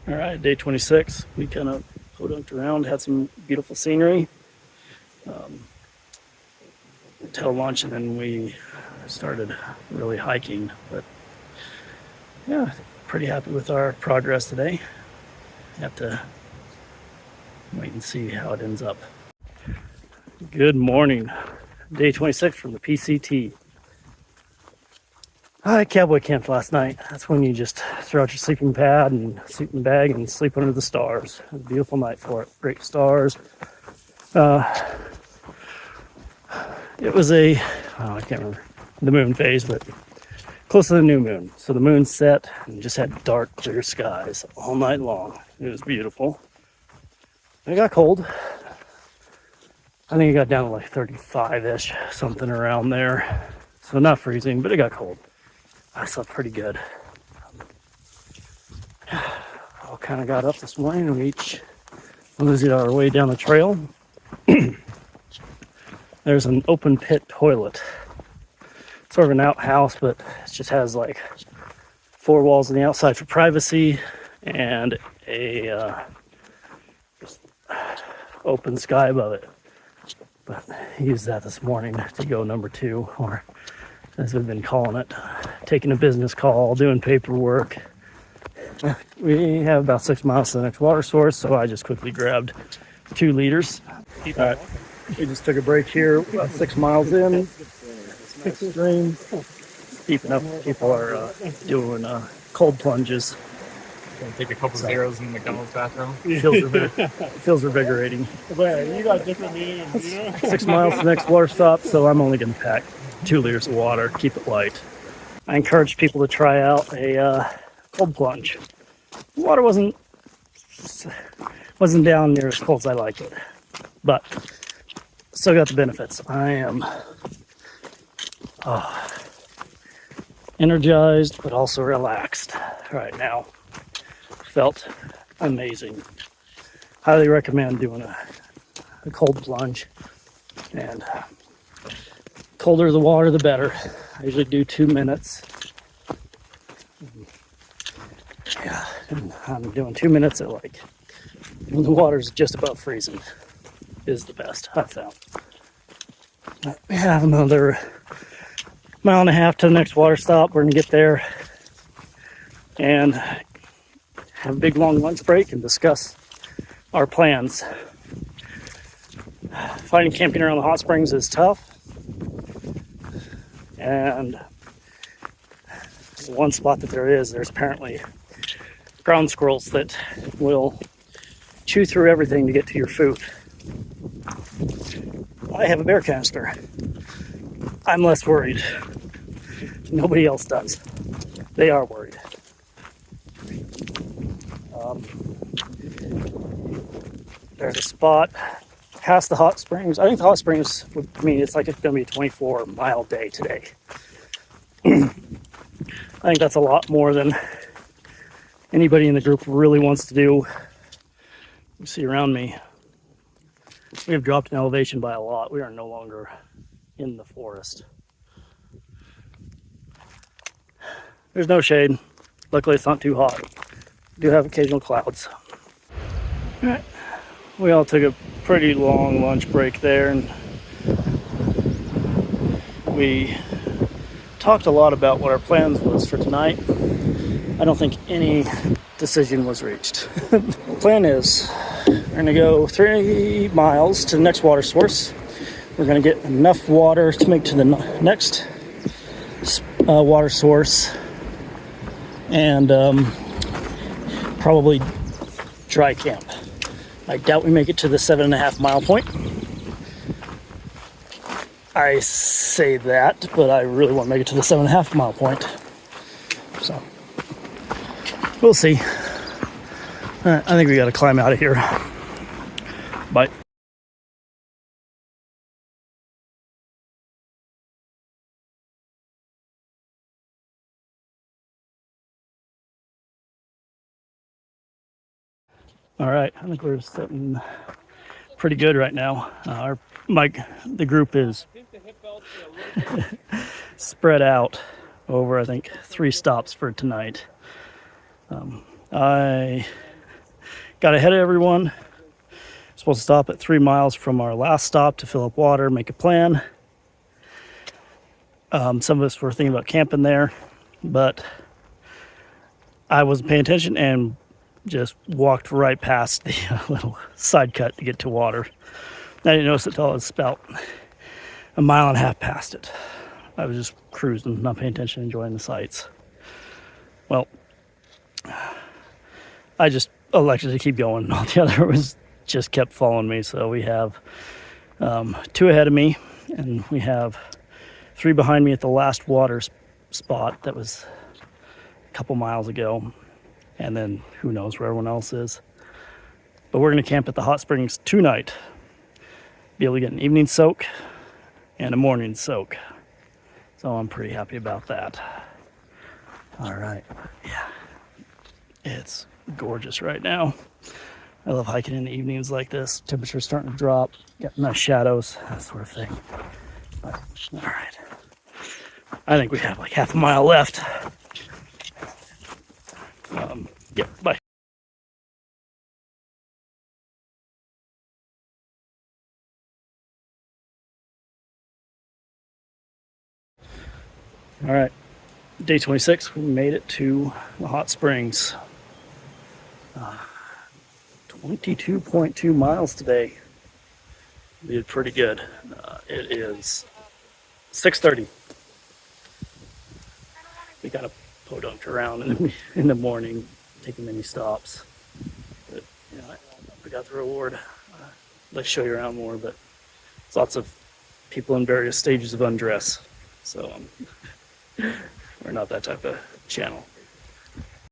All right, day 26. We kind of podunked around, had some beautiful scenery until lunch, and then we started really hiking. But yeah, pretty happy with our progress today. Have to wait and see how it ends up. Good morning. Day 26 from the PCT. I cowboy camped last night. That's when you just throw out your sleeping pad and sleeping bag and sleep under the stars. It was a beautiful night for it. Great stars. It was I can't remember the moon phase, but close to the new moon. So the moon set and just had dark, clear skies all night long. It was beautiful. It got cold. I think it got down to like 35-ish, something around there. So not freezing, but it got cold. I slept pretty good. All kind of got up this morning and we each moseyed our way down the trail. There's an open pit toilet. Sort of an outhouse, but it just has like 4 walls on the outside for privacy and a open sky above it. But I used that this morning to go number 2, or as we've been calling it, taking a business call, doing paperwork. We have about 6 miles to the next water source, so I just quickly grabbed 2 liters. All right, we just took a break here, about 6 miles in. Nice stream. Steep enough. People are doing cold plunges. Gonna take a couple zeros in the McDonald's bathroom. Feels revigorating. But you got different meanings, you know? 6 miles to the next water stop, so I'm only going to pack 2 liters of water, keep it light. I encourage people to try out a cold plunge. The water wasn't down near as cold as I like it, but still got the benefits. I am energized, but also relaxed right now. Felt amazing. Highly recommend doing a cold plunge. And colder the water, the better. I usually do 2 minutes. Yeah, and I'm doing 2 minutes at like when the water's just about freezing is the best I've found. We have another 1.5 miles to the next water stop. We're gonna get there and have a big long lunch break and discuss our plans. Finding camping around the hot springs is tough, and one spot that there's apparently ground squirrels that will chew through everything to get to your food. I have a bear canister. I'm less worried. Nobody else does. They are worried. There's a spot past the hot springs. I think the hot springs it's like it's going to be a 24-mile day today. I think that's a lot more than anybody in the group really wants to do. You see around me, we have dropped in elevation by a lot. We are no longer in the forest. There's no shade. Luckily, it's not too hot. We do have occasional clouds. All right. We all took a pretty long lunch break there, and we talked a lot about what our plans was for tonight. I don't think any decision was reached. The plan is we're going to go 3 miles to the next water source. We're going to get enough water to make to the next water source, and probably dry camp. I doubt we make it to the 7.5 mile point. I say that, but I really want to make it to the 7.5 mile point. So, we'll see. I think we got to climb out of here. Bye. All right, I think we're sitting pretty good right now. The group is spread out over, I think, 3 stops for tonight. I got ahead of everyone. Supposed to stop at 3 miles from our last stop to fill up water, make a plan. Some of us were thinking about camping there, but I wasn't paying attention and just walked right past the little side cut to get to water. I didn't notice it until I was about a mile and a half past it. I was just cruising, not paying attention, enjoying the sights. Well, I just elected to keep going. All the other was just kept following me. So we have 2 ahead of me, and we have 3 behind me at the last water spot that was a couple miles ago. And then who knows where everyone else is. But we're going to camp at the hot springs tonight. Be able to get an evening soak and a morning soak. So I'm pretty happy about that. All right. Yeah. It's gorgeous right now. I love hiking in the evenings like this. Temperature's starting to drop. Got nice shadows, that sort of thing. But, all right. I think we have like half a mile left. Yeah, bye. All right, day 26, we made it to the hot springs. 22.2 miles today. We did pretty good. It is 6:30. We got a podunked around in the morning, taking many stops. But you know, we got the reward. Let's show you around more, but it's lots of people in various stages of undress. So we're not that type of channel.